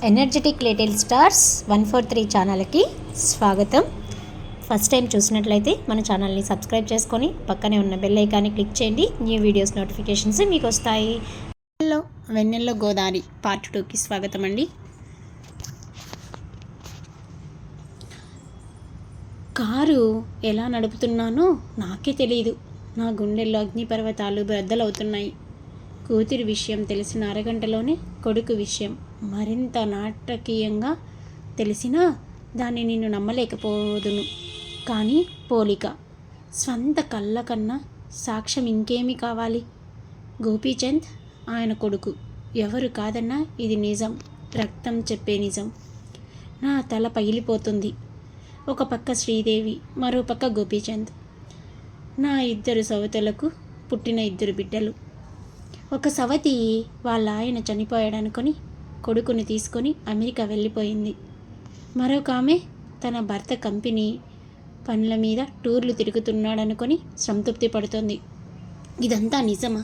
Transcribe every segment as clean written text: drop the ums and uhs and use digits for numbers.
Energetic little stars 143 ఛానల్కి స్వాగతం. First time చూసినట్లయితే మన ఛానల్ని సబ్స్క్రైబ్ చేసుకొని పక్కనే ఉన్న బెల్ ఐకాన్ని క్లిక్ చేయండి. న్యూ వీడియోస్ నోటిఫికేషన్స్ మీకు వస్తాయి. వెన్నెల్లో గోదావరి పార్ట్ 2కి స్వాగతం అండి. కారు ఎలా నడుపుతున్నానో నాకే తెలియదు. నా గుండెల్లో అగ్నిపర్వతాలు బ్రద్దలవుతున్నాయి. కూతురి విషయం తెలిసిన అరగంటలోనే కొడుకు విషయం మరింత నాటకీయంగా తెలిసినా దాన్ని నేను నమ్మలేకపోదును. కానీ పోలిక, స్వంత కళ్ళ కన్నా సాక్ష్యం ఇంకేమి కావాలి? గోపీచంద్ ఆయన కొడుకు. ఎవరు కాదన్నా ఇది నిజం, రక్తం చెప్పే నిజం. నా తల పగిలిపోతుంది. ఒక పక్క శ్రీదేవి, మరో పక్క గోపీచంద్. నా ఇద్దరు సవతులకు పుట్టిన ఇద్దరు బిడ్డలు. ఒక సవతి వాళ్ళ ఆయన చనిపోయాడనుకొని కొడుకుని తీసుకొని అమెరికా వెళ్ళిపోయింది. మరొక ఆమె తన భర్త కంపెనీ పనుల మీద టూర్లు తిరుగుతున్నాడనుకొని సంతృప్తి పడుతోంది. ఇదంతా నిజమా?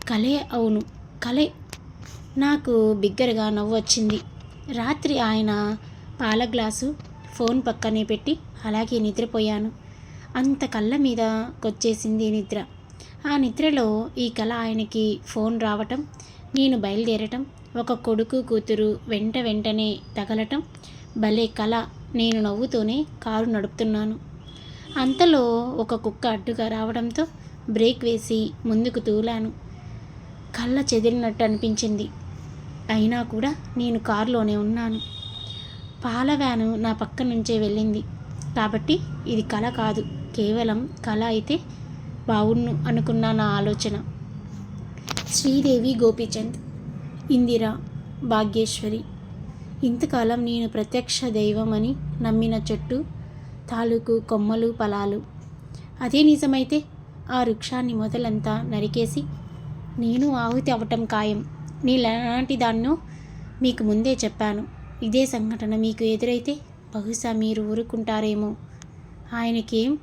కలే. అవును, కలే. నాకు బిగ్గరగా నవ్వు వచ్చింది. రాత్రి ఆయన పాల గ్లాసు ఫోన్ పక్కనే పెట్టి అలాగే నిద్రపోయాను. అంత కళ్ళ మీదకొచ్చేసింది నిద్ర. ఆ నిద్రలో ఈ కళ ఆయనకి ఫోన్ రావటం, నేను బయలుదేరటం, ఒక కొడుకు కూతురు వెంటనే తగలటం. భలే కళ. నేను నవ్వుతూనే కారు నడుపుతున్నాను. అంతలో ఒక కుక్క అడ్డుగా రావడంతో బ్రేక్ వేసి ముందుకు తూలాను. కళ్ళ చెదిరినట్టు అనిపించింది. అయినా కూడా నేను కారులోనే ఉన్నాను. పాల వ్యాను నా పక్క నుంచే వెళ్ళింది కాబట్టి ఇది కళ కాదు, కేవలం కళ అయితే బావుణ్ణు అనుకున్న నా ఆలోచన. శ్రీదేవి, గోపీచంద్, ఇందిర, భాగ్యేశ్వరి. ఇంతకాలం నేను ప్రత్యక్ష దైవం అని నమ్మిన చెట్టు తాలూకు కొమ్మలు ఫలాలు. అదే నిజమైతే ఆ వృక్షాన్ని మొదలంతా నరికేసి నేను ఆహుతి అవ్వటం ఖాయం. నేనెలాంటి దాన్నో మీకు ముందే చెప్పాను. ఇదే సంఘటన మీకు ఎదురైతే బహుశా మీరు ఊరుకుంటారేమో. ఆయనకేం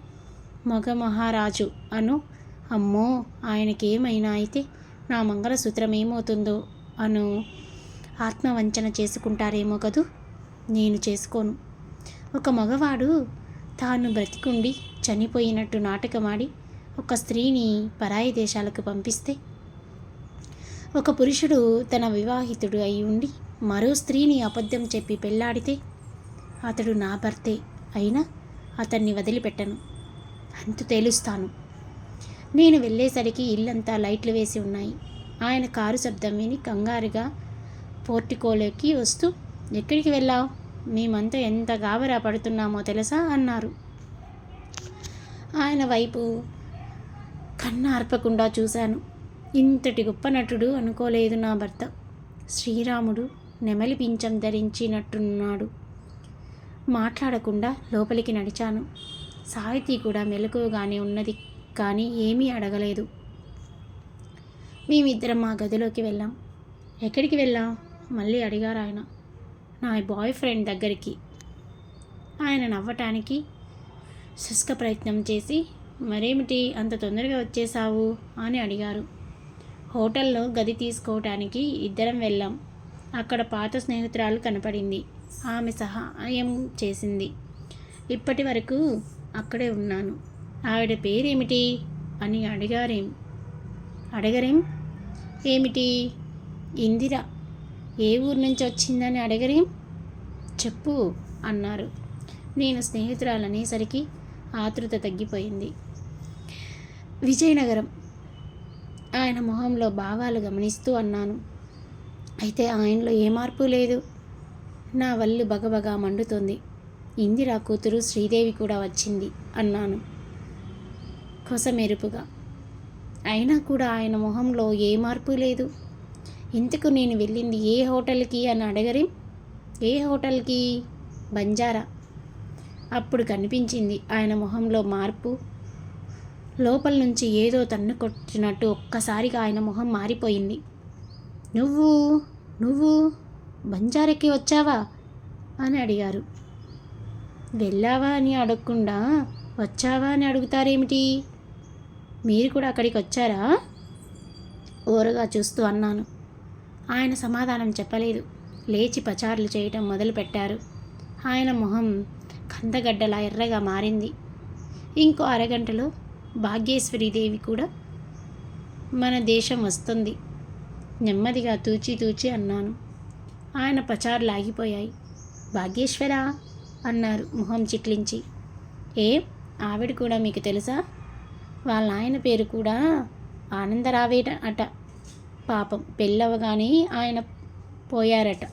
మగ మహారాజు అను, అమ్మో ఆయనకేమైనా అయితే నా మంగళసూత్రం ఏమవుతుందో అను ఆత్మవంచన చేసుకుంటారేమో కదూ. నేను చేసుకోను. ఒక మగవాడు తాను బ్రతికుండి చనిపోయినట్టు నాటకమాడి ఒక స్త్రీని పరాయి దేశాలకు పంపిస్తే, ఒక పురుషుడు తన వివాహితుడు అయి ఉండి మరో స్త్రీని అబద్ధం చెప్పి పెళ్లాడితే అతడు నా భర్తే అయినా అతన్ని వదిలిపెట్టను. అంతు తేలుస్తాను. నేను వెళ్ళేసరికి ఇల్లంతా లైట్లు వేసి ఉన్నాయి. ఆయన కారు శబ్దం విని కంగారుగా పోర్టికోలోకి వస్తూ, ఎక్కడికి వెళ్ళావు? మేమంతా ఎంత గాబరా పడుతున్నామో తెలుసా అన్నారు. ఆయన వైపు కన్నార్పకుండా చూశాను. ఇంతటి గొప్ప నటుడు అనుకోలేదు నా భర్త. శ్రీరాముడు నెమలి పించం ధరించినట్టున్నాడు. మాట్లాడకుండా లోపలికి నడిచాను. సావిత్రి కూడా మెలకువగానే ఉన్నది కానీ ఏమీ అడగలేదు. మేమిద్దరం మా గదిలోకి వెళ్ళాం. ఎక్కడికి వెళ్ళాం మళ్ళీ అడిగారు ఆయన. నా బాయ్ ఫ్రెండ్ దగ్గరికి. ఆయన నవ్వటానికి శుష్క ప్రయత్నం చేసి, మరేమిటి అంత తొందరగా వచ్చేసావు అని అడిగారు. హోటల్లో గది తీసుకోవటానికి ఇద్దరం వెళ్ళాం. అక్కడ పాత స్నేహితురాలు కనపడింది. ఆమె సహాయం చేసింది. ఇప్పటి వరకు అక్కడే ఉన్నాను. ఆవిడ పేరేమిటి అని అడగరేం? ఏమిటి? ఇందిర. ఏ ఊరు నుంచి వచ్చిందని అడగరేం? చెప్పు అన్నారు. నేను స్నేహితురాలనేసరికి ఆతృత తగ్గిపోయింది. విజయనగరం. ఆయన మొహంలో భావాలు గమనిస్తూ అన్నాను. అయితే ఆయనలో ఏ మార్పు లేదు. నా వల్లు బగబగా మండుతోంది. ఇందిరా కూతురు శ్రీదేవి కూడా వచ్చింది అన్నాను కొసమెరుపుగా. అయినా కూడా ఆయన మొహంలో ఏ మార్పు లేదు. ఇంతకు నేను వెళ్ళింది ఏ హోటల్కి అని అడగరేం? ఏ హోటల్కి? బంజారా. అప్పుడు కనిపించింది ఆయన మొహంలో మార్పు. లోపల నుంచి ఏదో తన్ను కొట్టినట్టు ఒక్కసారిగా ఆయన మొహం మారిపోయింది. నువ్వు బంజారాకి వచ్చావా అని అడిగారు. వెళ్ళావా అని అడగకుండా వచ్చావా అని అడుగుతారేమిటి? మీరు కూడా అక్కడికి వచ్చారా? ఓరగా చూస్తూ అన్నాను. ఆయన సమాధానం చెప్పలేదు. లేచి పచారులు చేయటం మొదలుపెట్టారు. ఆయన మొహం కందగడ్డలా ఎర్రగా మారింది. ఇంకో అరగంటలో భాగ్యేశ్వరీదేవి కూడా మన దేశం వస్తుంది. నెమ్మదిగా తూచి తూచి అన్నాను. ఆయన పచారులు ఆగిపోయాయి. భాగ్యేశ్వరా అన్నారు మొహం చిట్లించి. ఏం, ఆవిడ కూడా మీకు తెలుసా? వాళ్ళ ఆయన పేరు కూడా ఆనందరావేట అట. పాపం పెళ్ళవగానే ఆయన పోయారట.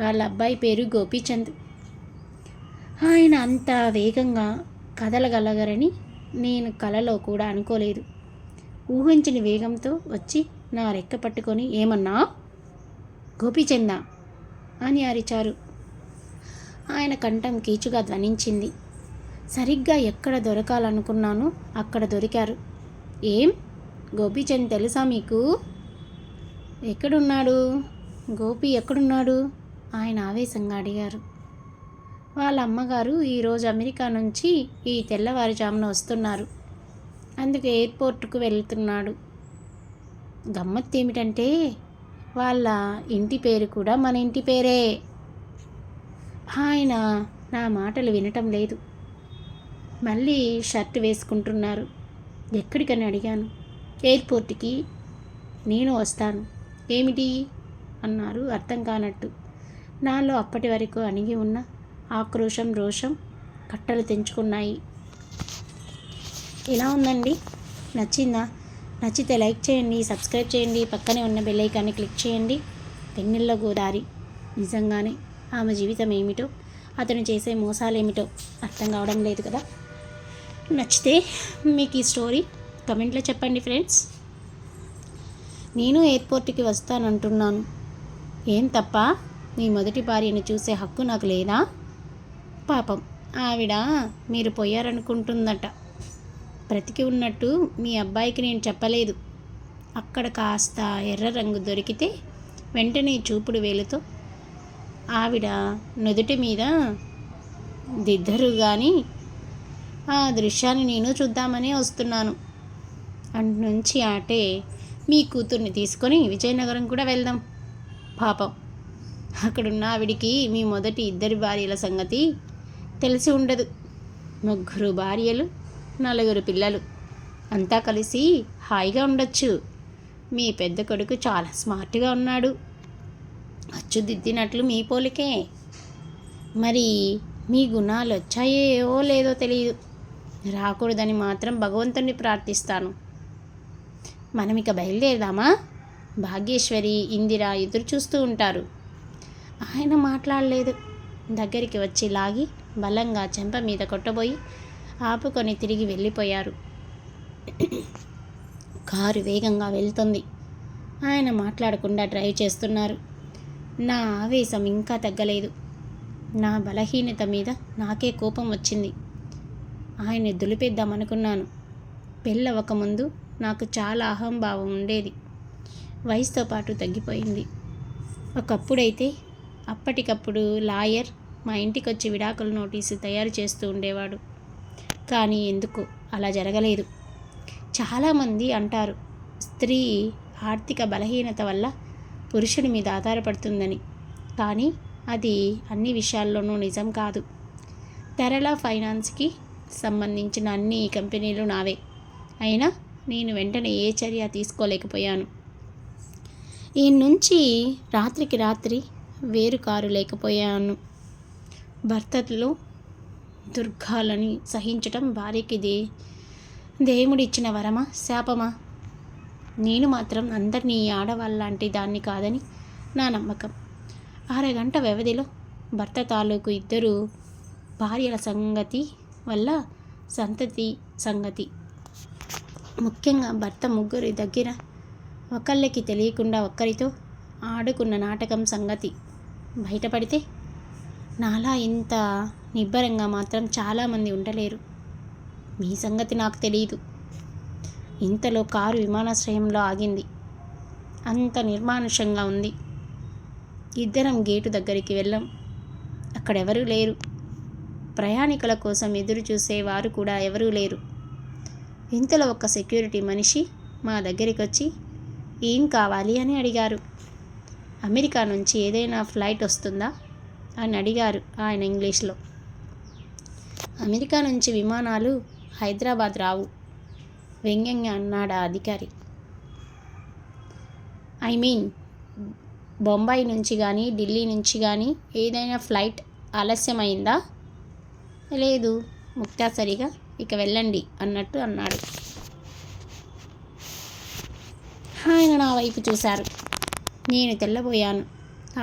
వాళ్ళ అబ్బాయి పేరు గోపీచంద్. ఆయన అంత వేగంగా కదలగలగరని నేను కలలో కూడా అనుకోలేదు. ఊహించిన వేగంతో వచ్చి నా రెక్క పట్టుకొని ఏమన్నా గోపీచందా అని అరిచారు. ఆయన కంఠం కీచుగా ధ్వనించింది. సరిగ్గా ఎక్కడ దొరకాలనుకున్నానో అక్కడ దొరికారు. ఏం, గోపీచంద్ తెలుసా మీకు? ఎక్కడున్నాడు? గోపి ఎక్కడున్నాడు? ఆయన ఆవేశంగా అడిగారు. వాళ్ళ అమ్మగారు ఈరోజు అమెరికా నుంచి ఈ తెల్లవారుజామున వస్తున్నారు. అందుకే ఎయిర్పోర్ట్కు వెళ్తున్నాడు. గమ్మత్తు ఏమిటంటే వాళ్ళ ఇంటి పేరు కూడా మన ఇంటి పేరే. ఆయన నా మాటలు వినటం లేదు. మళ్ళీ షర్ట్ వేసుకుంటున్నారు. ఎక్కడికని అడిగాను. ఎయిర్పోర్ట్కి. నేను వస్తాను. ఏమిటి అన్నారు అర్థం కానట్టు. నాలో అప్పటి వరకు అణిగి ఉన్న ఆక్రోశం రోషం కట్టలు తెంచుకున్నాయి. ఎలా ఉందండి? నచ్చిందా? నచ్చితే లైక్ చేయండి, సబ్స్క్రైబ్ చేయండి, పక్కనే ఉన్న బెల్ ఐకాన్ని క్లిక్ చేయండి. వెన్నెల్లో గోదారి నిజంగానే ఆమె జీవితం ఏమిటో, అతను చేసే మోసాలేమిటో అర్థం కావడం లేదు కదా. నచ్చితే మీకు ఈ స్టోరీ కమెంట్లో చెప్పండి ఫ్రెండ్స్. నేను ఎయిర్పోర్ట్కి వస్తానంటున్నాను. ఏం తప్ప? మీ మొదటి భార్యను చూసే హక్కు నాకు లేదా? పాపం ఆవిడ మీరు పోయారనుకుంటుందట. బ్రతికి ఉన్నట్టు మీ అబ్బాయికి నేను చెప్పలేదు. అక్కడ కాస్త ఎర్ర రంగు దొరికితే వెంటనే చూపుడు వేలుతో ఆవిడ నుదుటి మీద దిద్దరు కానీ ఆ దృశ్యాన్ని నేను చూద్దామని వస్తున్నాను. అటు నుంచి అటే మీ కూతుర్ని తీసుకొని విజయనగరం కూడా వెళ్దాం. పాపం అక్కడున్న ఆవిడికి మీ మొదటి ఇద్దరి భార్యల సంగతి తెలిసి ఉండదు. 3 భార్యలు, 4 పిల్లలు, అంతా కలిసి హాయిగా ఉండొచ్చు. మీ పెద్ద కొడుకు చాలా స్మార్ట్గా ఉన్నాడు. అచ్చుదిద్దినట్లు మీ పోలికే. మరి మీ గుణాలు వచ్చాయో లేదో తెలియదు. రాకూడదని మాత్రం భగవంతుని ప్రార్థిస్తాను. మనం ఇక బయలుదేరదామా? భాగ్యేశ్వరి, ఇందిర ఎదురు చూస్తూ ఉంటారు. ఆయన మాట్లాడలేదు. దగ్గరికి వచ్చి లాగి బలంగా చెంప మీద కొట్టబోయి ఆపుకొని తిరిగి వెళ్ళిపోయారు. కారు వేగంగా వెళ్తుంది. ఆయన మాట్లాడకుండా డ్రైవ్ చేస్తున్నారు. నా ఆవేశం ఇంకా తగ్గలేదు. నా బలహీనత మీద నాకే కోపం వచ్చింది. ఆయన్ని దులిపేద్దామనుకున్నాను. పెళ్ళవకముందు నాకు చాలా అహంభావం ఉండేది. వయసుతో పాటు తగ్గిపోయింది. ఒకప్పుడైతే అప్పటికప్పుడు లాయర్ మా ఇంటికి వచ్చి విడాకుల నోటీసు తయారు చేస్తూ ఉండేవాడు. కానీ ఎందుకు అలా జరగలేదు. చాలామంది అంటారు స్త్రీ ఆర్థిక బలహీనత వల్ల పురుషుడి మీద ఆధారపడుతుందని. కానీ అది అన్ని విషయాల్లోనూ నిజం కాదు. తరళ ఫైనాన్స్కి సంబంధించిన అన్ని కంపెనీలు నావే. అయినా నేను వెంటనే ఏ చర్య తీసుకోలేకపోయాను. ఈ నుంచి రాత్రికి రాత్రి వేరు కారు లేకపోయాను. భర్తలో దుర్గాలని సహించటం భార్యకి దేవుడిచ్చిన వరమా శాపమా? నేను మాత్రం అందరినీ ఆడవాళ్ళంటి దాన్ని కాదని నా నమ్మకం. అరగంట వ్యవధిలో భర్త తాలూకు 2 భార్యల సంగతి వల్ల సంతతి సంగతి, ముఖ్యంగా భర్త 3 దగ్గర ఒకళ్ళకి తెలియకుండా ఒక్కరితో ఆడుకున్న నాటకం సంగతి బయటపడితే నాలా ఇంత నిబ్బరంగా మాత్రం చాలామంది ఉండలేరు. మీ సంగతి నాకు తెలియదు. ఇంతలో కారు విమానాశ్రయంలో ఆగింది. అంత నిర్మానుషంగా ఉంది. ఇద్దరం గేటు దగ్గరికి వెళ్ళాం. అక్కడెవరూ లేరు. ప్రయాణికుల కోసం ఎదురు చూసేవారు కూడా ఎవరూ లేరు. ఇంతలో ఒక సెక్యూరిటీ మనిషి మా దగ్గరికి వచ్చి ఏం కావాలి అని అడిగారు. అమెరికా నుంచి ఏదైనా ఫ్లైట్ వస్తుందా అని అడిగారు ఆయన ఇంగ్లీష్లో. అమెరికా నుంచి విమానాలు హైదరాబాద్ రావు, వ్యంగ్యంగా అన్నాడు ఆ అధికారి. ఐ మీన్ బొంబాయి నుంచి కానీ ఢిల్లీ నుంచి కానీ ఏదైనా ఫ్లైట్ ఆలస్యమైందా? లేదు, ముక్తాసరిగా ఇక వెళ్ళండి అన్నట్టు అన్నాడు. ఆయన నా వైపు చూశారు. నేను తెల్లబోయాను.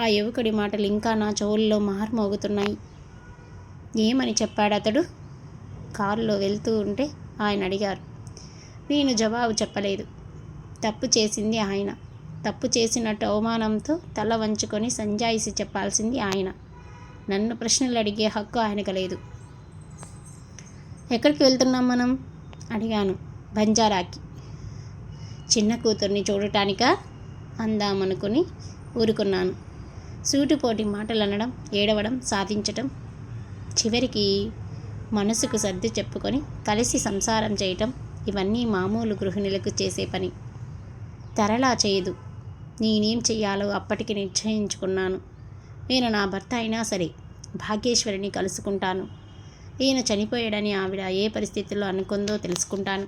ఆ యువకుడి మాటలు ఇంకా నా చెవుల్లో మార్మోగుతున్నాయి. ఏమని చెప్పాడు అతడు? కారులో వెళ్తూ ఉంటే ఆయన అడిగారు. నేను జవాబు చెప్పలేదు. తప్పు చేసింది ఆయన. తప్పు చేసినట్టు అవమానంతో తల వంచుకొని సంజాయిషి చెప్పాల్సింది ఆయన. నన్ను ప్రశ్నలు అడిగే హక్కు ఆయనకు లేదు. ఎక్కడికి వెళ్తున్నాం మనం? అడిగాను. బంజారాకి. చిన్న కూతుర్ని చూడటానికా అందామనుకుని ఊరుకున్నాను. సూటిపోటి మాటలు అనడం, ఏడవడం, సాధించటం, చివరికి మనసుకు సర్ది చెప్పుకొని కలిసి సంసారం చేయటం, ఇవన్నీ మామూలు గృహిణులకు చేసే పని. తరలా చేయదు. నేనేం చెయ్యాలో అప్పటికి నిశ్చయించుకున్నాను. నేను నా భర్త అయినా సరే భాగ్యేశ్వరిని కలుసుకుంటాను. ఈయన చనిపోయాడని ఆవిడ ఏ పరిస్థితుల్లో అనుకుందో తెలుసుకుంటాను.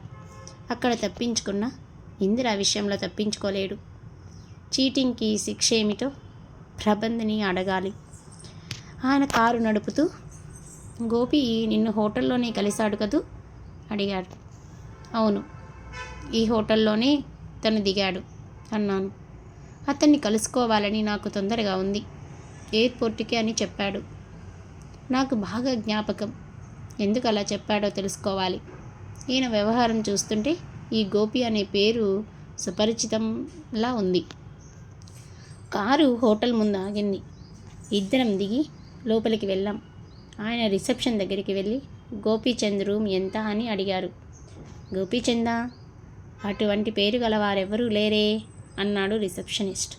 అక్కడ తప్పించుకున్నా ఇందిరా విషయంలో తప్పించుకోలేడు. చీటింగ్కి శిక్ష ఏమిటో ప్రబంధిని అడగాలి. ఆయన కారు నడుపుతూ, గోపి నిన్ను హోటల్లోనే కలిశాడు కదూ అడిగాడు. అవును, ఈ హోటల్లోనే తను దిగాడు అన్నాను. అతన్ని కలుసుకోవాలని నాకు తొందరగా ఉంది. ఎయిర్పోర్ట్కి అని చెప్పాడు. నాకు బాగా జ్ఞాపకం. ఎందుకు అలా చెప్పాడో తెలుసుకోవాలి. ఈయన వ్యవహారం చూస్తుంటే ఈ గోపి అనే పేరు సుపరిచితంలా ఉంది. కారు హోటల్ ముందు ఆగింది. ఇద్దరం దిగి లోపలికి వెళ్ళాం. ఆయన రిసెప్షన్ దగ్గరికి వెళ్ళి గోపీచంద్ రూమ్ ఎంత అని అడిగారు. గోపీచందా? అటువంటి పేరు గల వారెవరూ లేరే అన్నాడు రిసెప్షనిస్ట్.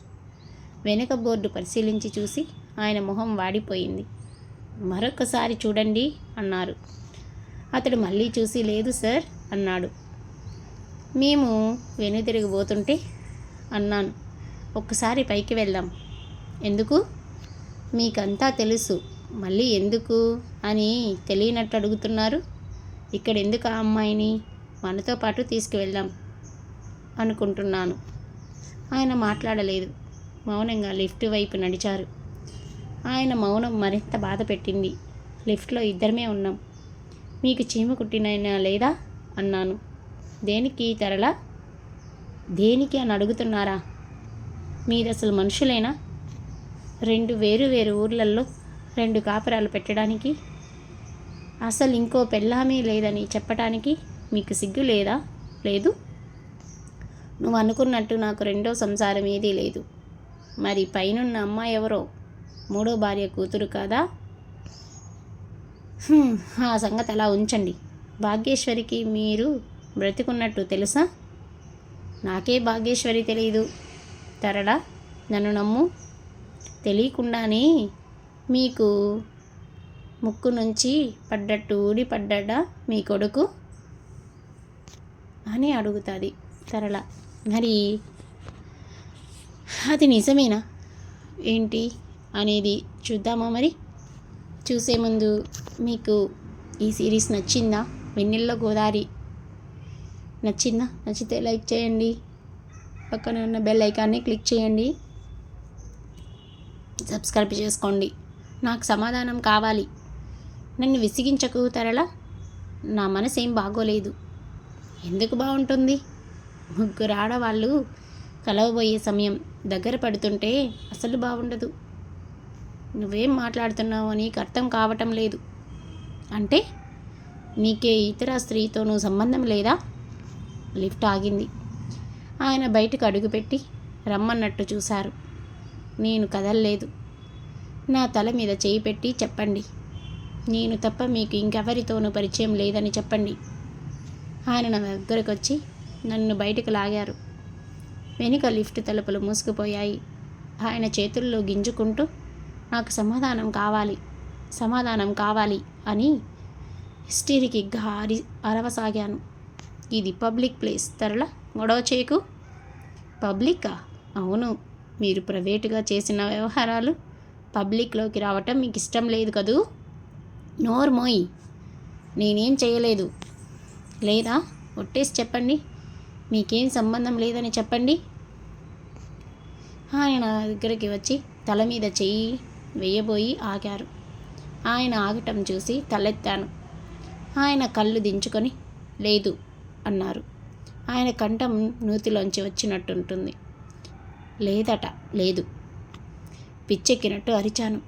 వెనుక బోర్డు పరిశీలించి చూసి ఆయన మొహం వాడిపోయింది. మరొకసారి చూడండి అన్నారు. అతడు మళ్ళీ చూసి లేదు సార్ అన్నాడు. మేము వెనుదిరిగిపోతుంటే అన్నాను, ఒక్కసారి పైకి వెళ్దాం. ఎందుకు? మీకంతా తెలుసు, మళ్ళీ ఎందుకు అని తెలియనట్టు అడుగుతున్నారు. ఇక్కడ ఎందుకు ఆ అమ్మాయిని మనతో పాటు తీసుకువెళ్దాం అనుకుంటున్నాను. ఆయన మాట్లాడలేదు. మౌనంగా లిఫ్ట్ వైపు నడిచారు. ఆయన మౌనం మరింత బాధ పెట్టింది. లిఫ్ట్లో ఇద్దరమే ఉన్నాం. మీకు చీమ కుట్టినైనా లేదా అన్నాను. దేనికి తరలా? దేనికి అని అడుగుతున్నారా? మీరు అసలు మనుషులేనా? 2 వేరు ఊర్లలో 2 కాపురాలు పెట్టడానికి, అసలు ఇంకో పెళ్ళామే లేదని చెప్పటానికి మీకు సిగ్గు లేదా? లేదు. నువ్వు అనుకున్నట్టు నాకు రెండో సంసారం ఏదీ లేదు. మరి పైనున్న అమ్మాయి ఎవరో? 3వ భార్య కూతురు కాదా? ఆ సంగతి అలా ఉంచండి. భాగ్యేశ్వరికి మీరు బ్రతికున్నట్టు తెలుసా? నాకే భాగ్యేశ్వరి తెలీదు. తరడా, నన్ను నమ్ము. తెలియకుండానే మీకు ముక్కు నుంచి పడ్డట్టు ఊడి పడ్డా మీ కొడుకు అని అడుగుతుంది తరళ. మరి అది నిజమేనా ఏంటి అనేది చూద్దామా? మరి చూసే ముందు మీకు ఈ సిరీస్ నచ్చిందా? వెన్నెల్లో గోదావరి నచ్చిందా? నచ్చితే లైక్ చేయండి. పక్కన ఉన్న బెల్ ఐకాన్ని క్లిక్ చేయండి. సబ్స్క్రైబ్ చేసుకోండి. నాకు సమాధానం కావాలి. నన్ను విసిగించకు తరళ. నా మనసు ఏం బాగోలేదు. ఎందుకు బాగుంటుంది? 3 ఆడవాళ్ళు కలవబోయే సమయం దగ్గర పడుతుంటే అసలు బాగుండదు. నువ్వేం మాట్లాడుతున్నావో నీకు అర్థం కావటం లేదు. అంటే నీకే ఇతర స్త్రీతోనూ సంబంధం లేదా? లిఫ్ట్ ఆగింది. ఆయన బయటకు అడుగుపెట్టి రమ్మన్నట్టు చూశారు. నేను కదల్లేదు. నా తల మీద చేయి పెట్టి చెప్పండి. నేను తప్ప మీకు ఇంకెవరితోనూ పరిచయం లేదని చెప్పండి. ఆయన నా దగ్గరకు వచ్చి నన్ను బయటకు లాగారు. వెనుక లిఫ్ట్ తలుపులు మూసుకుపోయాయి. ఆయన చేతుల్లో గింజుకుంటూ నాకు సమాధానం కావాలి అని హిస్టరీకి గారి అరవసాగాను. ఇది పబ్లిక్ ప్లేస్ తరళ, గొడవ చేయకు. పబ్లికా? అవును, మీరు ప్రైవేటుగా చేసిన వ్యవహారాలు పబ్లిక్లోకి రావటం మీకు ఇష్టం లేదు కదూ? నోర్మోయ్, నేనేం చేయలేదు. లేదా ఒట్టేసి చెప్పండి, మీకేం సంబంధం లేదని చెప్పండి. ఆయన దగ్గరికి వచ్చి తల మీద చెయ్యి వేయబోయి ఆగారు. ఆయన ఆగటం చూసి తలెత్తాను. ఆయన కళ్ళు దించుకొని లేదు అన్నారు. ఆయన కంఠం నూతిలోంచి వచ్చినట్టుంటుంది. లేదట లేదు. పిచ్చెక్కినట్టు అరిచాను.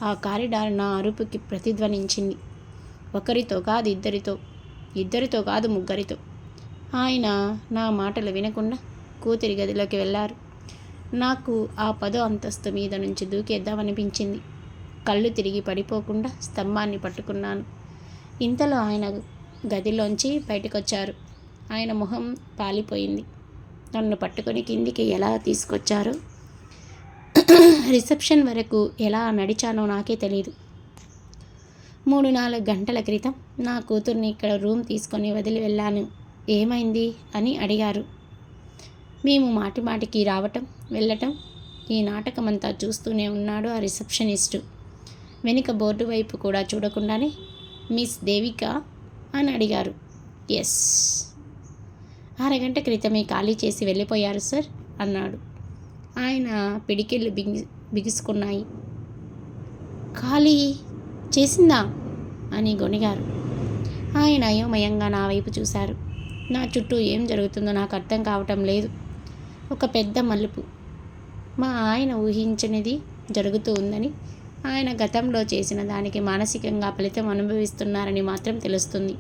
ఆ కారిడార్ నా అరుపుకి ప్రతిధ్వనించింది. ఒకరితో కాదు ఇద్దరితో కాదు ముగ్గురితో. ఆయన నా మాటలు వినకుండా కూతురి గదిలోకి వెళ్ళారు. నాకు ఆ 10వ అంతస్తు మీద నుంచి దూకేద్దామనిపించింది. కళ్ళు తిరిగి పడిపోకుండా స్తంభాన్ని పట్టుకున్నాను. ఇంతలో ఆయన గదిలోంచి బయటకొచ్చారు. ఆయన మొహం పాలిపోయింది. నన్ను పట్టుకొని కిందికి ఎలా తీసుకొచ్చారో, రిసెప్షన్ వరకు ఎలా నడిచానో నాకే తెలియదు. 3-4 గంటల క్రితం నా కూతుర్ని ఇక్కడ రూమ్ తీసుకొని వదిలి వెళ్ళాను. ఏమైంది అని అడిగారు. మేము మాటిమాటికి రావటం వెళ్ళటం, ఈ నాటకమంతా చూస్తూనే ఉన్నాడు ఆ రిసెప్షనిస్టు. వెనుక బోర్డు వైపు కూడా చూడకుండానే మిస్ దేవిక అని అడిగారు. ఎస్. 1 గంట క్రితమే ఖాళీ చేసి వెళ్ళిపోయారు సార్ అన్నాడు. ఆయన పిడికిళ్ళు బిగుసుకున్నాయి. ఖాళీ చేసిందా అని గొణిగారు. ఆయన అయోమయంగా నా వైపు చూశారు. నా చుట్టూ ఏం జరుగుతుందో నాకు అర్థం కావటం లేదు. ఒక పెద్ద మలుపు. మా ఆయన ఊహించనిది జరుగుతూ ఉందని, ఆయన గతంలో చేసిన దానికి మానసికంగా ఫలితం అనుభవిస్తున్నారని మాత్రం తెలుస్తుంది.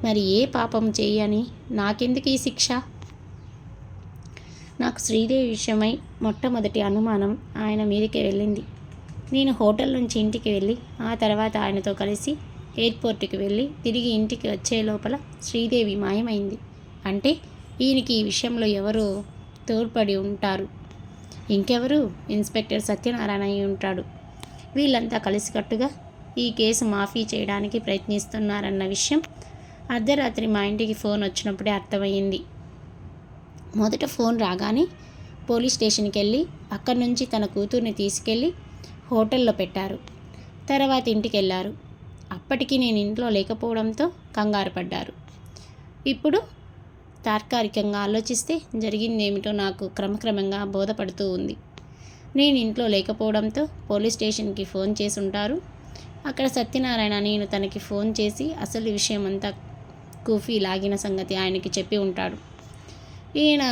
మరి ఏ పాపం చేయని నాకెందుకు ఈ శిక్ష? నాకు శ్రీదేవి విషయమై మొట్టమొదటి అనుమానం ఆయన మీదకే వెళ్ళింది. నేను హోటల్ నుంచి ఇంటికి వెళ్ళి ఆ తర్వాత ఆయనతో కలిసి ఎయిర్పోర్ట్కి వెళ్ళి తిరిగి ఇంటికి వచ్చే లోపల శ్రీదేవి మాయమైంది. అంటే ఈయనకి ఈ విషయంలో ఎవరో తోడ్పడి ఉంటారు. ఇంకెవరు? ఇన్స్పెక్టర్ సత్యనారాయణ అయి ఉంటాడు. వీళ్ళంతా కలిసికట్టుగా ఈ కేసు మాఫీ చేయడానికి ప్రయత్నిస్తున్నారన్న విషయం అర్ధరాత్రి మా ఇంటికి ఫోన్ వచ్చినప్పుడే అర్థమయ్యింది. మొదట ఫోన్ రాగానే పోలీస్ స్టేషన్కి వెళ్ళి అక్కడి నుంచి తన కూతుర్ని తీసుకెళ్ళి హోటల్లో పెట్టారు. తర్వాత ఇంటికి వెళ్ళారు. అప్పటికి నేను ఇంట్లో లేకపోవడంతో కంగారు పడ్డారు. ఇప్పుడు తాత్కాలికంగా ఆలోచిస్తే జరిగిందేమిటో నాకు క్రమక్రమంగా బోధపడుతూ ఉంది. నేను ఇంట్లో లేకపోవడంతో పోలీస్ స్టేషన్కి ఫోన్ చేసి ఉంటారు. అక్కడ సత్యనారాయణ నేను తనకి ఫోన్ చేసి అసలు విషయం అంతా కూఫీ లాగిన సంగతి ఆయనకి చెప్పి ఉంటాడు. ఈయన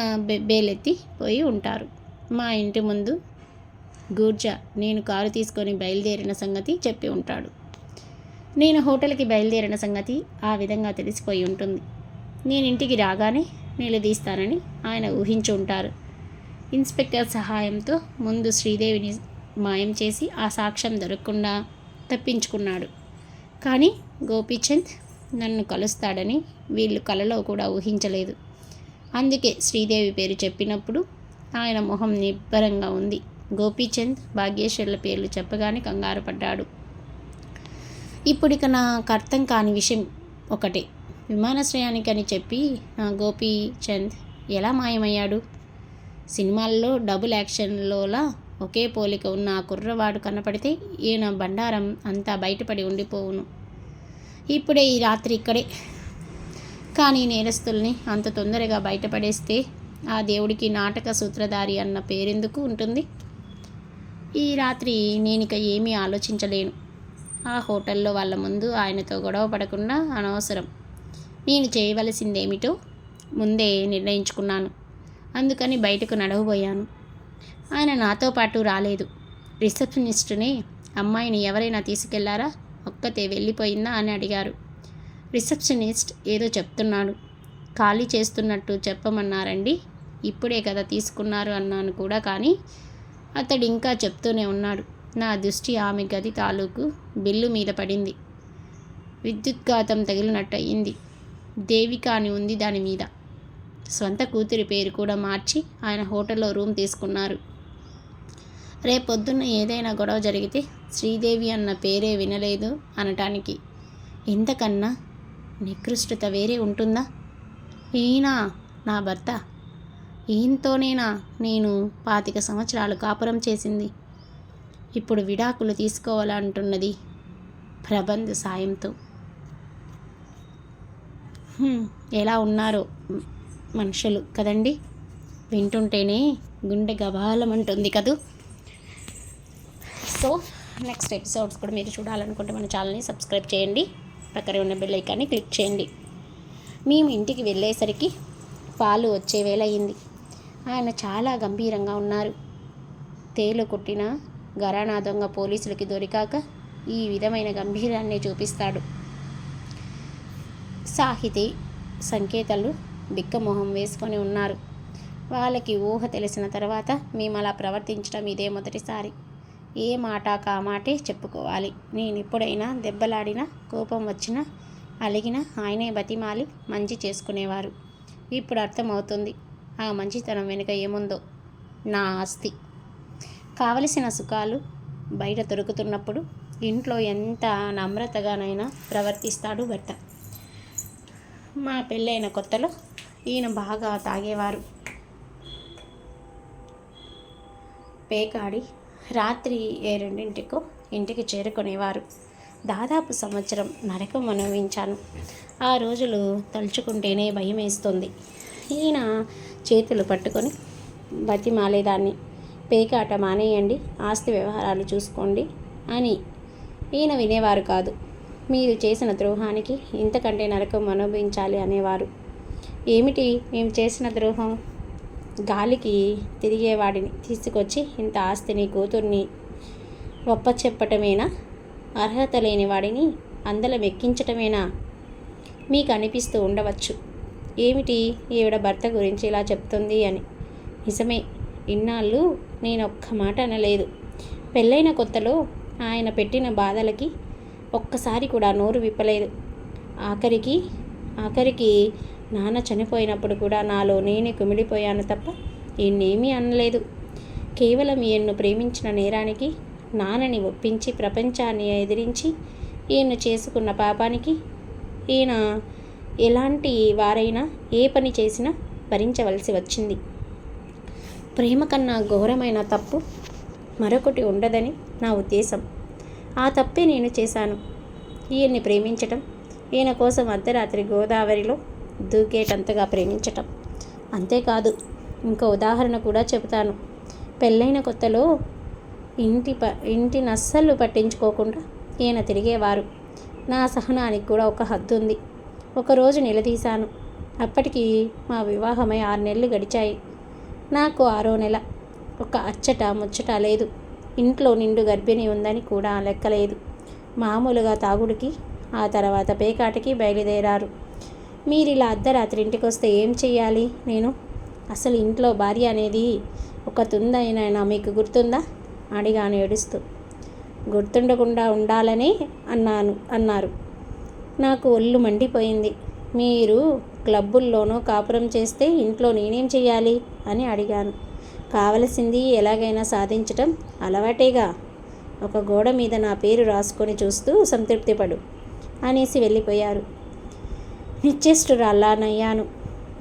బేలెత్తి పోయి ఉంటారు. మా ఇంటి ముందు గూర్జా నేను కారు తీసుకొని బయలుదేరిన సంగతి చెప్పి ఉంటాడు. నేను హోటల్కి బయలుదేరిన సంగతి ఆ విధంగా తెలిసిపోయి ఉంటుంది. నేను ఇంటికి రాగానే నిలదీస్తానని ఆయన ఊహించి ఉంటారు. ఇన్స్పెక్టర్ సహాయంతో ముందు శ్రీదేవిని మాయం చేసి ఆ సాక్ష్యం దొరకకుండా తప్పించుకున్నాడు. కానీ గోపీచంద్ నన్ను కలుస్తాడని వీళ్ళు కలలో కూడా ఊహించలేదు. అందుకే శ్రీదేవి పేరు చెప్పినప్పుడు ఆయన మొహం నిబ్బరంగా ఉంది. గోపీచంద్, భాగ్యేశ్వర్ల పేర్లు చెప్పగానే కంగారు పడ్డాడు. ఇప్పుడిక నాకు అర్థం కాని విషయం ఒకటే. విమానాశ్రయానికి అని చెప్పి నా గోపీచంద్ ఎలా మాయమయ్యాడు? సినిమాల్లో డబుల్ యాక్షన్లోలా ఒకే పోలిక ఉన్న ఆ కుర్రవాడు కనపడితే ఈయన బండారం అంతా బయటపడి ఉండిపోవును. ఇప్పుడే ఈ రాత్రి ఇక్కడే. కానీ నేరస్తుల్ని అంత తొందరగా బయటపడేస్తే ఆ దేవుడికి నాటక సూత్రధారి అన్న పేరెందుకు ఉంటుంది? ఈ రాత్రి నేనిక ఏమీ ఆలోచించలేను. ఆ హోటల్లో వాళ్ళ ముందు ఆయనతో గొడవ పడకుండా అనవసరం. నేను చేయవలసిందేమిటో ముందే నిర్ణయించుకున్నాను. అందుకని బయటకు నడవబోయాను. ఆయన నాతో పాటు రాలేదు. రిసెప్షనిస్టునే అమ్మాయిని ఎవరైనా తీసుకెళ్లారా, ఒక్కతే వెళ్ళిపోయిందా అని అడిగారు. రిసెప్షనిస్ట్ ఏదో చెప్తున్నాడు. ఖాళీ చేస్తున్నట్టు చెప్పమన్నారండి. ఇప్పుడే కదా తీసుకున్నారు అన్నాను కూడా. కానీ అతడు ఇంకా చెప్తూనే ఉన్నాడు. నా దృష్టి ఆమె గది తాలూకు బిల్లు మీద పడింది. విద్యుద్ఘాతం తగిలినట్టు అయింది. దేవిక అని ఉంది దాని మీద. స్వంత కూతురి పేరు కూడా మార్చి ఆయన హోటల్లో రూమ్ తీసుకున్నారు. రేపొద్దున్న ఏదైనా గొడవ జరిగితే శ్రీదేవి అన్న పేరే వినలేదు అనటానికి ఇంతకన్నా నికృష్టత వేరే ఉంటుందా? ఈయన నా భర్త. ఈయనతోనేనా నేను 25 సంవత్సరాలు కాపురం చేసింది? ఇప్పుడు విడాకులు తీసుకోవాలంటున్నది ప్రబంధ్ సాయంతో. ఎలా ఉన్నారో మనుషులు కదండి, వింటుంటేనే గుండె గబాలమంటుంది కదూ. సో నెక్స్ట్ ఎపిసోడ్స్ కూడా మీరు చూడాలనుకుంటే మన ఛానల్ని సబ్స్క్రైబ్ చేయండి, పక్కనే ఉన్న బెల్ ఐకాన్ని క్లిక్ చేయండి. మేము ఇంటికి వెళ్ళేసరికి పాలు వచ్చే వేళ అయింది. ఆయన చాలా గంభీరంగా ఉన్నారు. తేలు కొట్టిన ఘరానా దొంగ పోలీసులకి దొరికాక ఈ విధమైన గంభీరాన్ని చూపిస్తాడు. సాహితి, సంకేతాలు బిక్కమొహం వేసుకొని ఉన్నారు. వాళ్ళకి ఊహ తెలిసిన తర్వాత మేము అలా ప్రవర్తించడం ఇదే మొదటిసారి. ఏ మాట కామాటే చెప్పుకోవాలి. నేను ఎప్పుడైనా దెబ్బలాడినా, కోపం వచ్చినా, అలిగినా ఆయనే బతిమాలి మంచి చేసుకునేవారు. ఇప్పుడు అర్థమవుతుంది ఆ మంచితనం వెనుక ఏముందో. నా ఆస్తి, కావలసిన సుఖాలు బయట దొరుకుతున్నప్పుడు ఇంట్లో ఎంత నమ్రతగానైనా ప్రవర్తిస్తాడు భర్త. మా పెళ్ళైన కొత్తలో ఈయన బాగా తాగేవారు. పేకాడి రాత్రి 2 ఇంటికి చేరుకునేవారు. దాదాపు సంవత్సరం నరకం అనుభవించాను. ఆ రోజులు తలుచుకుంటేనే భయం వేస్తుంది. ఈయన చేతులు పట్టుకొని బతిమాలేదాన్ని, పేకాట మానేయండి, ఆస్తి వ్యవహారాలు చూసుకోండి అని. ఈయన వినేవారు కాదు. మీరు చేసిన ద్రోహానికి ఇంతకంటే నరకం అనుభవించాలి అనేవారు. ఏమిటి మేము చేసిన ద్రోహం? గాలికి తిరిగేవాడిని తీసుకొచ్చి ఇంత ఆస్తిని కూతుర్ని ఒప్పచెప్పటమేనా? అర్హత లేని వాడిని అందలం ఎక్కించటమేనా? మీకు అనిపిస్తూ ఉండవచ్చు, ఏమిటి ఈవిడ భర్త గురించి ఇలా చెప్తుంది అని. నిజమే, ఇన్నాళ్ళు నేను ఒక్క మాట అనలేదు. పెళ్ళైన కొత్తలో ఆయన పెట్టిన బాధలకి ఒక్కసారి కూడా నోరు విప్పలేదు. ఆఖరికి నాన్న చనిపోయినప్పుడు కూడా నాలో నేనే కుమిలిపోయాను తప్ప ఈయన్నేమీ అనలేదు. కేవలం ఈయన్ను ప్రేమించిన నేరానికి నాన్నని ఒప్పించి ప్రపంచాన్ని ఎదిరించి ఈయన్ను చేసుకున్న పాపానికి ఈయన ఎలాంటి వారైనా ఏ పని చేసినా భరించవలసి వచ్చింది. ప్రేమ కన్నా ఘోరమైన తప్పు మరొకటి ఉండదని నా ఉద్దేశం. ఆ తప్పే నేను చేశాను. ఈయన్ని ప్రేమించటం, ఈయన కోసం అర్ధరాత్రి గోదావరిలో దూకేటంతగా ప్రేమించటం. అంతేకాదు, ఇంకో ఉదాహరణ కూడా చెబుతాను. పెళ్ళైన కొత్తలో ఇంటిని అస్సలు పట్టించుకోకుండా ఈయన తిరిగేవారు. నా సహనానికి కూడా ఒక హద్దు ఉంది. ఒకరోజు నిలదీశాను. అప్పటికి మా వివాహమై 6 నెలలు గడిచాయి. నాకు 6వ నెల. ఒక అచ్చట ముచ్చట లేదు. ఇంట్లో నిండు గర్భిణి ఉందని కూడా లెక్కలేదు. మామూలుగా తాగుడికి, ఆ తర్వాత పేకాటికి బయలుదేరారు. మీరిలా అర్ధరాత్రి ఇంటికి వస్తే ఏం చెయ్యాలి నేను? అసలు ఇంట్లో భార్య అనేది ఒక తుందైనా మీకు గుర్తుందా? అడిగాను ఏడుస్తూ. గుర్తుండకుండా ఉండాలనే అన్నారు. నాకు ఒళ్ళు మండిపోయింది. మీరు క్లబ్బుల్లోనూ కాపురం చేస్తే ఇంట్లో నేనేం చెయ్యాలి అని అడిగాను. కావలసింది ఎలాగైనా సాధించటం అలవాటేగా. ఒక గోడ మీద నా పేరు రాసుకొని చూస్తూ సంతృప్తిపడు అనేసి వెళ్ళిపోయారు. నిశ్చేష్టురాల్లానయ్యాను.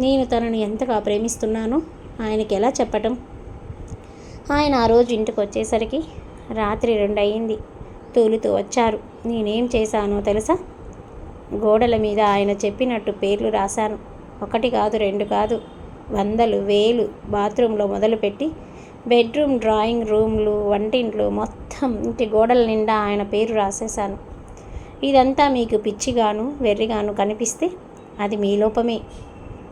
నేను తనను ఎంతగా ప్రేమిస్తున్నానో ఆయనకి ఎలా చెప్పటం? ఆయన ఆ రోజు ఇంటికి వచ్చేసరికి రాత్రి 2 అయింది. తూలుతూ వచ్చారు. నేనేం చేశానో తెలుసా? గోడల మీద ఆయన చెప్పినట్టు పేర్లు రాశాను. 1 కాదు, 2 కాదు, వందలు, వేలు. బాత్రూంలో మొదలుపెట్టి బెడ్రూమ్, డ్రాయింగ్ రూమ్లు, వంటింట్లు, మొత్తం ఇంటి గోడల నిండా ఆయన పేరు రాసేశాను. ఇదంతా మీకు పిచ్చిగాను వెర్రిగాను కనిపిస్తే అది మీ లోపమే.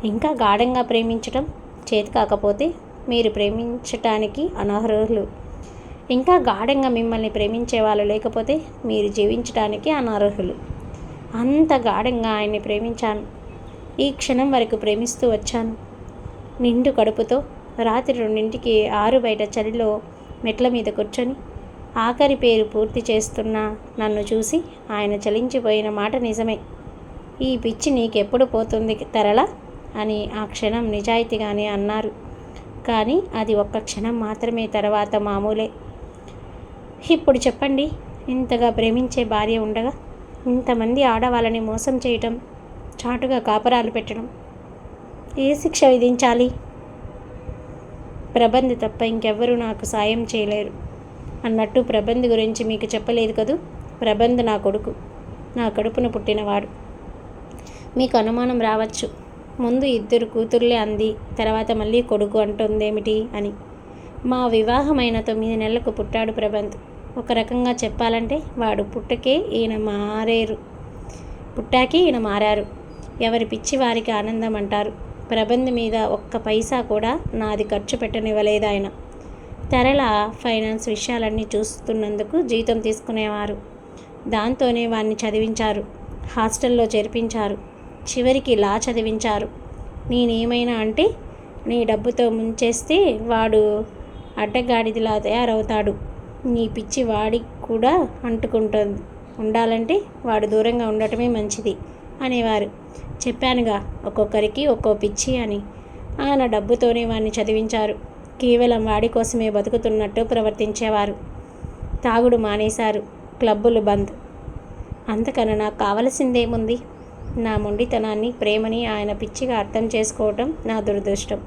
ఇంకా గాఢంగా ప్రేమించటం చేతి కాకపోతే మీరు ప్రేమించటానికి అనర్హులు. ఇంకా గాఢంగా మిమ్మల్ని ప్రేమించే వాళ్ళు లేకపోతే మీరు జీవించడానికి అనర్హులు. అంత గాఢంగా ఆయన్ని ప్రేమించాను. ఈ క్షణం వరకు ప్రేమిస్తూ వచ్చాను. నిండు కడుపుతో రాత్రి 2ంటికి ఆరు బయట చలిలో మెట్ల మీద కూర్చొని ఆఖరి పేరు పూర్తి చేస్తున్న నన్ను చూసి ఆయన చలించిపోయిన మాట నిజమే. ఈ పిచ్చి నీకెప్పుడు పోతుంది తరళ అని ఆ క్షణం నిజాయితీగానే అన్నారు. కానీ అది ఒక్క క్షణం మాత్రమే, తర్వాత మామూలే. ఇప్పుడు చెప్పండి, ఇంతగా ప్రేమించే భార్య ఉండగా ఇంతమంది ఆడవాళ్ళని మోసం చేయటం, చాటుగా కాపరాలు పెట్టడం, ఏ శిక్ష విధించాలి? ప్రబంధ్ తప్ప ఇంకెవ్వరూ నాకు సాయం చేయలేరు. అన్నట్టు ప్రబంధ్ గురించి మీకు చెప్పలేదు కదూ. ప్రబంధ్ నా కొడుకు, నా కడుపున పుట్టినవాడు. మీకు అనుమానం రావచ్చు, ముందు 2 కూతుర్లే అంది, తర్వాత మళ్ళీ కొడుకు అంటుందేమిటి అని. మా వివాహమైన 9 నెలలకు పుట్టాడు ప్రబంధ్. ఒక రకంగా చెప్పాలంటే వాడు పుట్టాకే ఈయన మారారు. ఎవరి పిచ్చి వారికి ఆనందం అంటారు. ప్రబంధ్ మీద ఒక్క పైసా కూడా నాది ఖర్చు పెట్టనివ్వలేదు ఆయన. తరళ ఫైనాన్స్ విషయాలన్నీ చూస్తున్నందుకు జీతం తీసుకునేవారు. దాంతోనే వాణ్ణి చదివించారు, హాస్టల్లో చేర్పించారు, చివరికి లా చదివించారు. నేనేమైనా అంటే నీ డబ్బుతో ముంచేస్తే వాడు అడ్డగాడిదిలా తయారవుతాడు. నీ పిచ్చి వాడికి కూడా అంటుకుంటుంది. ఉండాలంటే వాడు దూరంగా ఉండటమే మంచిది అనేవారు. చెప్పానుగా, ఒక్కొక్కరికి ఒక్కో పిచ్చి అని. ఆయన డబ్బుతోనే వాడిని చదివించారు. కేవలం వాడి కోసమే బతుకుతున్నట్టు ప్రవర్తించేవారు. తాగుడు మానేశారు, క్లబ్బులు బంద్. అంతకన్నా నాకు కావలసిందేముంది? నా మొండితనాన్ని, ప్రేమని ఆయన పిచ్చిగా అర్థం చేసుకోవటం నా దురదృష్టం.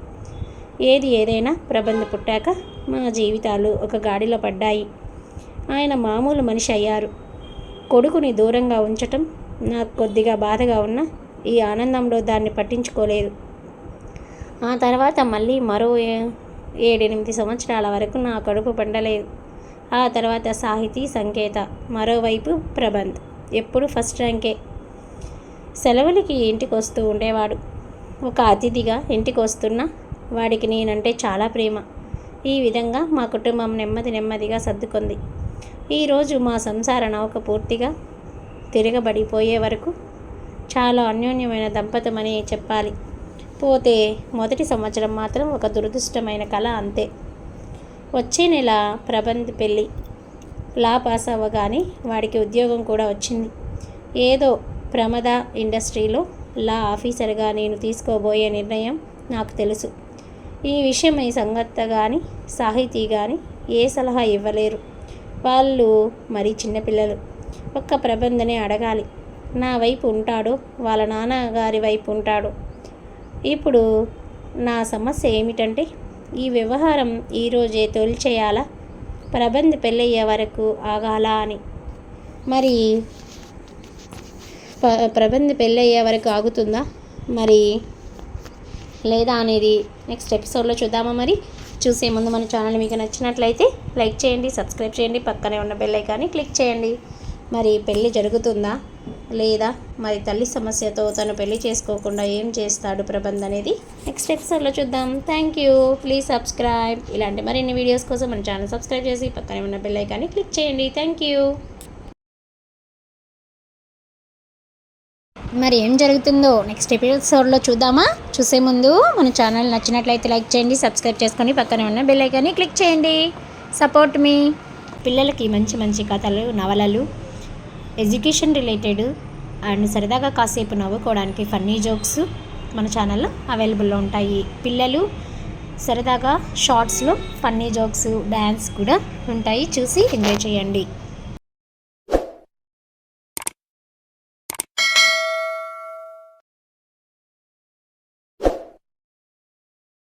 ఏది ఏదైనా ప్రబంధ్ పుట్టాక మా జీవితాలు ఒక గాడిలో పడ్డాయి. ఆయన మామూలు మనిషి అయ్యారు. కొడుకుని దూరంగా ఉంచటం నాకు కొద్దిగా బాధగా ఉన్నా ఈ ఆనందంలో దాన్ని పట్టించుకోలేదు. ఆ తర్వాత మళ్ళీ మరో 7-8 సంవత్సరాల వరకు నా కడుపు పండలేదు. ఆ తర్వాత సాహితీ, సంకేత, మరోవైపు ప్రబంధ్ ఎప్పుడు ఫస్ట్ ర్యాంకే. సెలవులకి ఇంటికి వస్తూ ఉండేవాడు. ఒక అతిథిగా ఇంటికి వస్తున్నా వాడికి నేనంటే చాలా ప్రేమ. ఈ విధంగా మా కుటుంబం నెమ్మదిగా సర్దుకుంది. ఈరోజు మా సంసార నౌక పూర్తిగా తిరగబడిపోయే వరకు చాలా అన్యోన్యమైన దంపతమని చెప్పాలి. పోతే మొదటి సంవత్సరం మాత్రం ఒక దురదృష్టమైన కళ అంతే. వచ్చే నెల ప్రబంధ్ పెళ్ళి. లా పాస్ అవ్వగానే వాడికి ఉద్యోగం కూడా వచ్చింది. ఏదో ప్రమద ఇండస్ట్రీలో లా ఆఫీసర్గా నేను తీసుకోబోయే నిర్ణయం నాకు తెలుసు. ఈ విషయమై సంగత కానీ సాహితీ కానీ ఏ సలహా ఇవ్వలేరు. వాళ్ళు మరీ చిన్నపిల్లలు. ఒక్క ప్రబంధనే అడగాలి. నా వైపు ఉంటాడో వాళ్ళ నాన్నగారి వైపు ఉంటాడో. ఇప్పుడు నా సమస్య ఏమిటంటే ఈ వ్యవహారం ఈరోజే తొలిచేయాలా, ప్రబంధ్ పెళ్ళయ్యే వరకు ఆగాలా అని. మరి ప్రబంధ్ పెళ్ళయ్యే వరకు ఆగుతుందా మరి లేదా అనేది నెక్స్ట్ ఎపిసోడ్లో చూద్దామా. మరి చూసే ముందు మన ఛానల్ మీకు నచ్చినట్లయితే లైక్ చేయండి, సబ్స్క్రైబ్ చేయండి, పక్కనే ఉన్న బెల్ ఐకాన్ని క్లిక్ చేయండి. మరి పెళ్ళి జరుగుతుందా లేదా, మరి తల్లి సమస్యతో తను పెళ్లి చేసుకోకుండా ఏం చేస్తాడు ప్రబంధ్ అనేది నెక్స్ట్ ఎపిసోడ్లో చూద్దాం. Thank you. Please subscribe. ఇలాంటి మరిన్ని వీడియోస్ కోసం మన ఛానల్ సబ్స్క్రైబ్ చేసి పక్కనే ఉన్న బెల్ ఐకాన్ని క్లిక్ చేయండి. Thank you. మరి ఏం జరుగుతుందో నెక్స్ట్ ఎపిసోడ్లో చూద్దామా. చూసే ముందు మన ఛానల్ నచ్చినట్లయితే లైక్ చేయండి, సబ్స్క్రైబ్ చేసుకొని పక్కనే ఉన్న బెల్ ఐకాన్ని క్లిక్ చేయండి. సపోర్ట్ మీ. పిల్లలకి మంచి కథలు, నవలలు, ఎడ్యుకేషన్ రిలేటెడ్ అండ్ సరదాగా కాసేపు నవ్వుకోవడానికి ఫన్నీ జోక్స్ మన ఛానల్లో అవైలబుల్లో ఉంటాయి. పిల్లలు సరదాగా షార్ట్స్లో ఫన్నీ జోక్స్, డ్యాన్స్ కూడా ఉంటాయి. చూసి ఎంజాయ్ చేయండి.